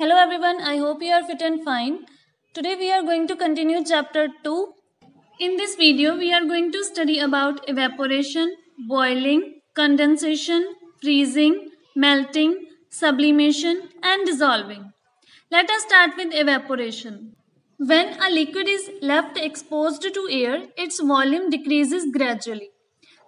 Hello everyone, I hope you are fit and fine. Today we are going to continue chapter 2. In this video we are going to study about evaporation, boiling, condensation, freezing, melting, sublimation and dissolving. Let us start with evaporation. When a liquid is left exposed to air, its volume decreases gradually.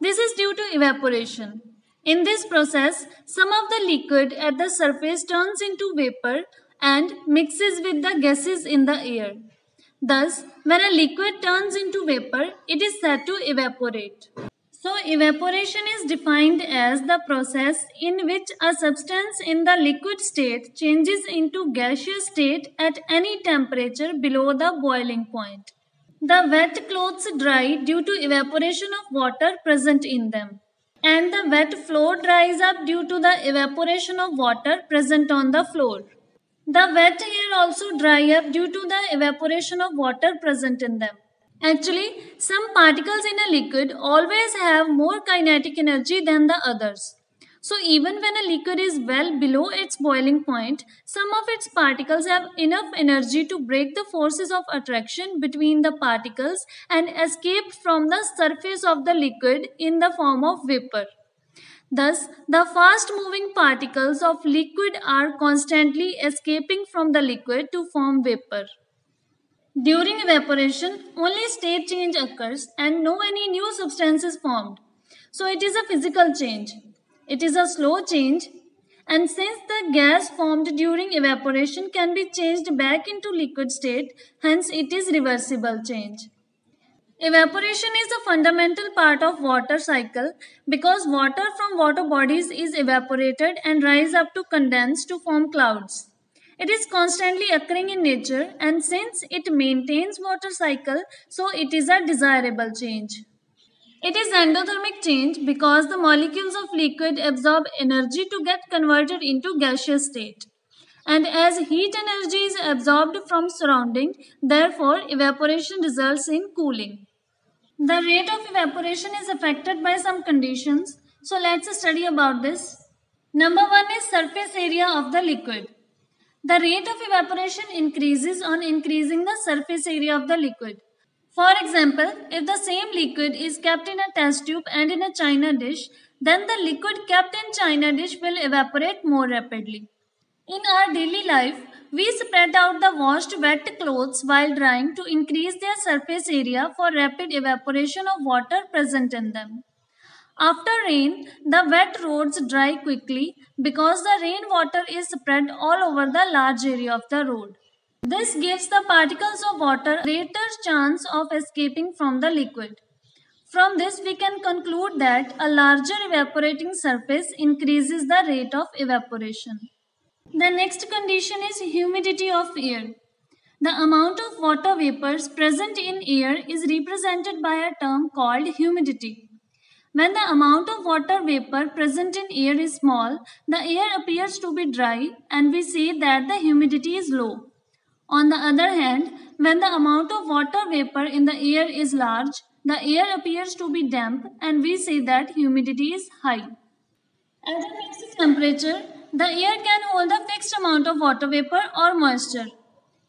This is due to evaporation. In this process, some of the liquid at the surface turns into vapor and mixes with the gases in the air. Thus, when a liquid turns into vapor, it is said to evaporate. So, evaporation is defined as the process in which a substance in the liquid state changes into gaseous state at any temperature below the boiling point. The wet clothes dry due to evaporation of water present in them, and the wet floor dries up due to the evaporation of water present on the floor. The wet hair also dry up due to the evaporation of water present in them. Actually, some particles in a liquid always have more kinetic energy than the others. So even when a liquid is well below its boiling point, some of its particles have enough energy to break the forces of attraction between the particles and escape from the surface of the liquid in the form of vapor. Thus, the fast moving particles of liquid are constantly escaping from the liquid to form vapor. During evaporation, only state change occurs and no any new substance is formed. So it is a physical change. It is a slow change, and since the gas formed during evaporation can be changed back into liquid state, hence it is reversible change. Evaporation is a fundamental part of water cycle because water from water bodies is evaporated and rise up to condense to form clouds. It is constantly occurring in nature, and since it maintains water cycle, so it is a desirable change. It is endothermic change because the molecules of liquid absorb energy to get converted into gaseous state. And as heat energy is absorbed from surrounding, therefore evaporation results in cooling. The rate of evaporation is affected by some conditions. So let's study about this. Number one is surface area of the liquid. The rate of evaporation increases on increasing the surface area of the liquid. For example, if the same liquid is kept in a test tube and in a china dish, then the liquid kept in china dish will evaporate more rapidly. In our daily life, we spread out the washed wet clothes while drying to increase their surface area for rapid evaporation of water present in them. After rain, the wet roads dry quickly because the rainwater is spread all over the large area of the road. This gives the particles of water greater chance of escaping from the liquid. From this, we can conclude that a larger evaporating surface increases the rate of evaporation. The next condition is humidity of air. The amount of water vapors present in air is represented by a term called humidity. When the amount of water vapor present in air is small, the air appears to be dry and we say that the humidity is low. On the other hand, when the amount of water vapor in the air is large, the air appears to be damp and we say that humidity is high. At a fixed temperature, the air can hold a fixed amount of water vapor or moisture.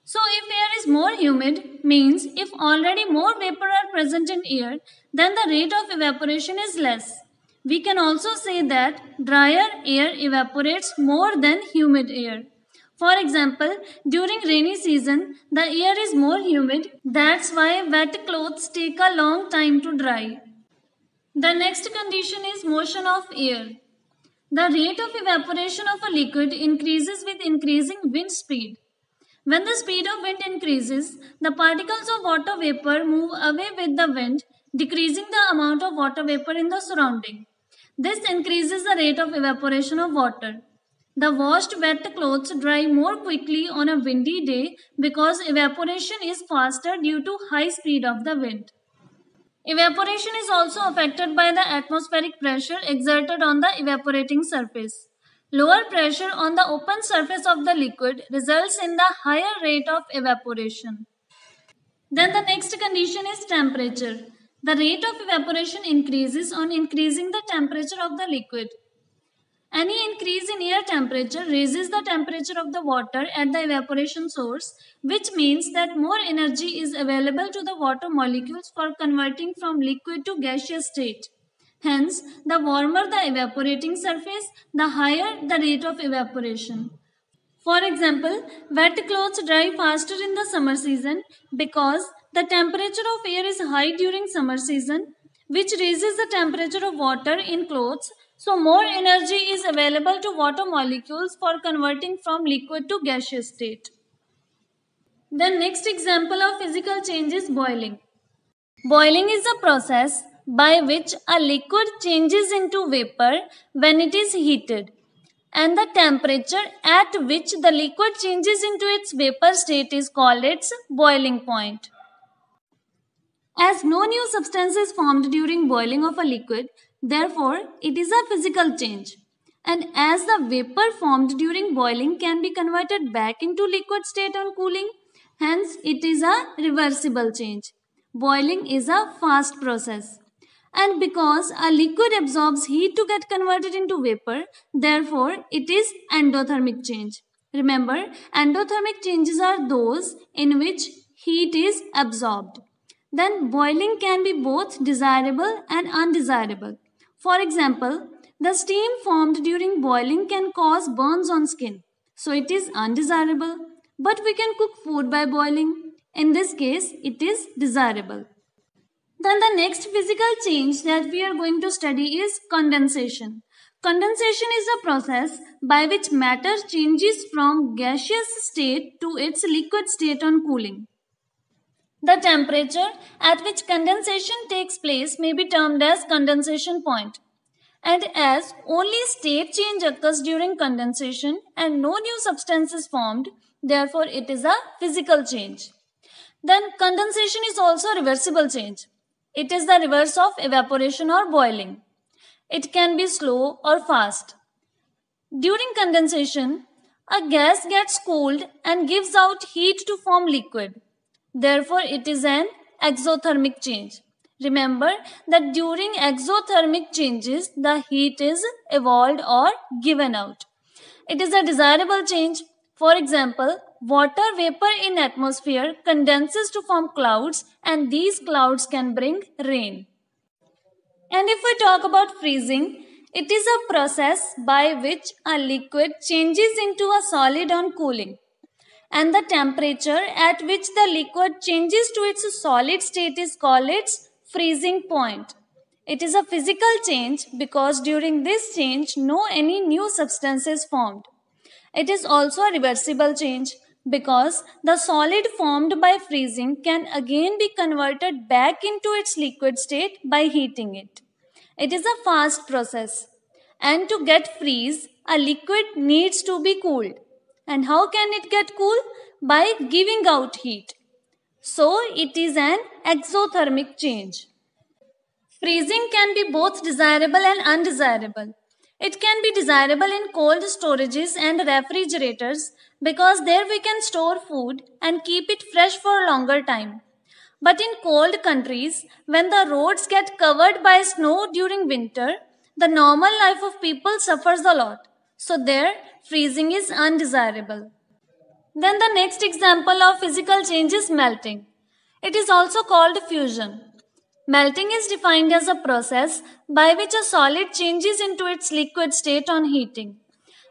So if air is more humid, means if already more vapor are present in air, then the rate of evaporation is less. We can also say that drier air evaporates more than humid air. For example, during rainy season, the air is more humid. That's why wet clothes take a long time to dry. The next condition is motion of air. The rate of evaporation of a liquid increases with increasing wind speed. When the speed of wind increases, the particles of water vapor move away with the wind, decreasing the amount of water vapor in the surrounding. This increases the rate of evaporation of water. The washed wet clothes dry more quickly on a windy day because evaporation is faster due to high speed of the wind. Evaporation is also affected by the atmospheric pressure exerted on the evaporating surface. Lower pressure on the open surface of the liquid results in the higher rate of evaporation. Then the next condition is temperature. The rate of evaporation increases on increasing the temperature of the liquid. Any increase in air temperature raises the temperature of the water at the evaporation source, which means that more energy is available to the water molecules for converting from liquid to gaseous state. Hence, the warmer the evaporating surface, the higher the rate of evaporation. For example, wet clothes dry faster in the summer season because the temperature of air is high during summer season, which raises the temperature of water in clothes, so more energy is available to water molecules for converting from liquid to gaseous state. The next example of physical change is boiling. Boiling is a process by which a liquid changes into vapor when it is heated, and the temperature at which the liquid changes into its vapor state is called its boiling point. As no new substance is formed during boiling of a liquid, therefore it is a physical change. And as the vapor formed during boiling can be converted back into liquid state on cooling, hence it is a reversible change. Boiling is a fast process. And because a liquid absorbs heat to get converted into vapor, therefore it is endothermic change. Remember, endothermic changes are those in which heat is absorbed. Then boiling can be both desirable and undesirable. For example, the steam formed during boiling can cause burns on skin, so it is undesirable. But we can cook food by boiling. In this case, it is desirable. Then the next physical change that we are going to study is condensation. Condensation is a process by which matter changes from gaseous state to its liquid state on cooling. The temperature at which condensation takes place may be termed as condensation point. And as only state change occurs during condensation and no new substance is formed, therefore it is a physical change. Then condensation is also a reversible change. It is the reverse of evaporation or boiling. It can be slow or fast. During condensation, a gas gets cooled and gives out heat to form liquid. Therefore, it is an exothermic change. Remember that during exothermic changes, the heat is evolved or given out. It is a desirable change. For example, water vapor in atmosphere condenses to form clouds, and these clouds can bring rain. And if we talk about freezing, it is a process by which a liquid changes into a solid on cooling, and the temperature at which the liquid changes to its solid state is called its freezing point. It is a physical change because during this change no any new substance is formed. It is also a reversible change because the solid formed by freezing can again be converted back into its liquid state by heating it. It is a fast process, and to get freeze, a liquid needs to be cooled. And how can it get cool? By giving out heat. So it is an exothermic change. Freezing can be both desirable and undesirable. It can be desirable in cold storages and refrigerators because there we can store food and keep it fresh for a longer time. But in cold countries, when the roads get covered by snow during winter, the normal life of people suffers a lot. So there, freezing is undesirable. Then the next example of physical change is melting. It is also called fusion. Melting is defined as a process by which a solid changes into its liquid state on heating.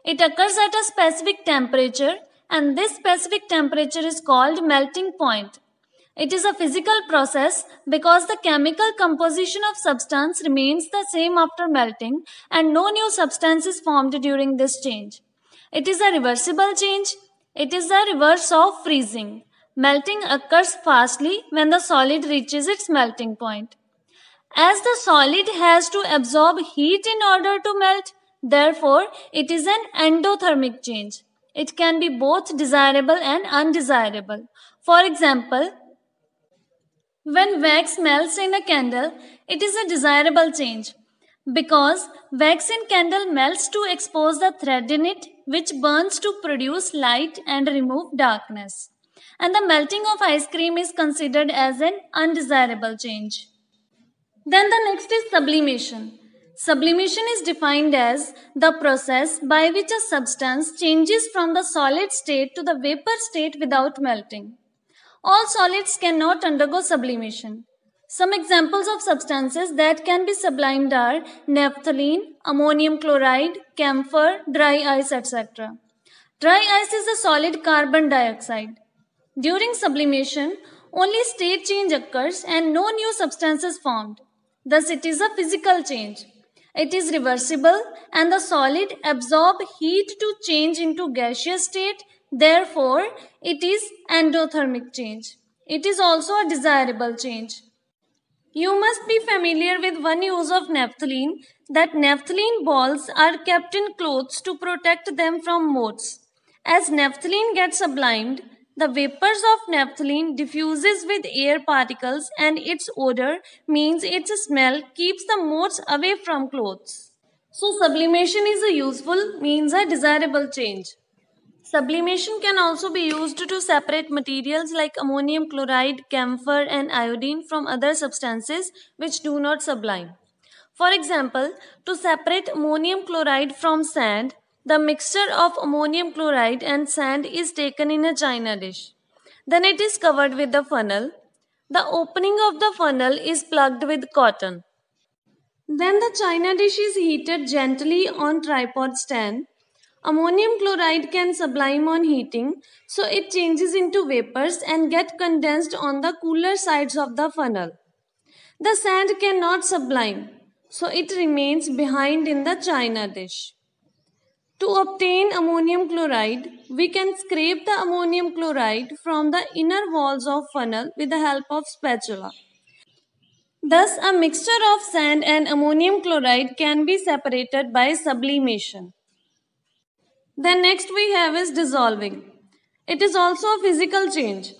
It occurs at a specific temperature, and this specific temperature is called melting point. It is a physical process because the chemical composition of substance remains the same after melting and no new substance is formed during this change. It is a reversible change. It is the reverse of freezing. Melting occurs fastly when the solid reaches its melting point. As the solid has to absorb heat in order to melt, therefore it is an endothermic change. It can be both desirable and undesirable. For example, when wax melts in a candle, it is a desirable change because wax in candle melts to expose the thread in it, which burns to produce light and remove darkness. And the melting of ice cream is considered as an undesirable change. Then the next is sublimation. Sublimation is defined as the process by which a substance changes from the solid state to the vapor state without melting. All solids cannot undergo sublimation. Some examples of substances that can be sublimed are naphthalene, ammonium chloride, camphor, dry ice, etc. Dry ice is a solid carbon dioxide. During sublimation, only state change occurs and no new substance is formed. Thus, it is a physical change. It is reversible and the solid absorb heat to change into gaseous state. Therefore, it is endothermic change. It is also a desirable change. You must be familiar with one use of naphthalene, that naphthalene balls are kept in clothes to protect them from moths. As naphthalene gets sublimed, the vapors of naphthalene diffuses with air particles and its odor means its smell keeps the moths away from clothes. So sublimation is a useful means a desirable change. Sublimation can also be used to separate materials like ammonium chloride, camphor and iodine from other substances which do not sublime. For example, to separate ammonium chloride from sand, the mixture of ammonium chloride and sand is taken in a china dish. Then it is covered with the funnel. The opening of the funnel is plugged with cotton. Then the china dish is heated gently on tripod stand. Ammonium chloride can sublime on heating, so it changes into vapors and get condensed on the cooler sides of the funnel. The sand cannot sublime, so it remains behind in the china dish. To obtain ammonium chloride, we can scrape the ammonium chloride from the inner walls of funnel with the help of spatula. Thus, a mixture of sand and ammonium chloride can be separated by sublimation. Then next we have is dissolving. It is also a physical change.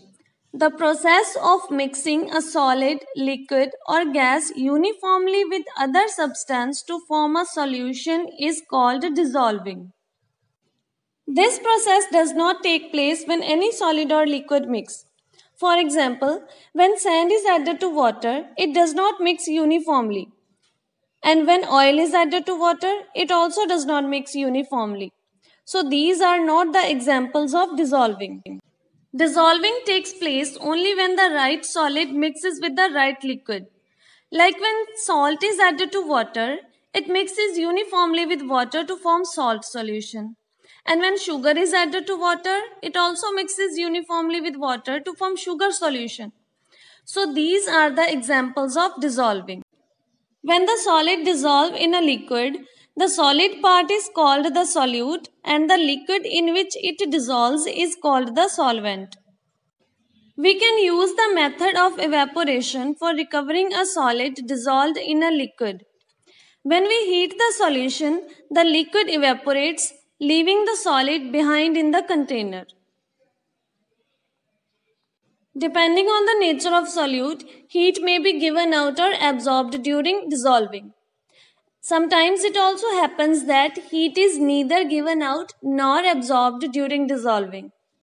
The process of mixing a solid, liquid or gas uniformly with other substance to form a solution is called dissolving. This process does not take place when any solid or liquid mix. For example, when sand is added to water, it does not mix uniformly. And when oil is added to water, it also does not mix uniformly. So these are not the examples of dissolving. Dissolving takes place only when the right solid mixes with the right liquid. Like when salt is added to water, it mixes uniformly with water to form salt solution. And when sugar is added to water, it also mixes uniformly with water to form sugar solution. So these are the examples of dissolving. When the solid dissolves in a liquid, the solid part is called the solute and the liquid in which it dissolves is called the solvent. We can use the method of evaporation for recovering a solid dissolved in a liquid. When we heat the solution, the liquid evaporates, leaving the solid behind in the container. Depending on the nature of solute, heat may be given out or absorbed during dissolving. Sometimes it also happens that heat is neither given out nor absorbed during dissolving.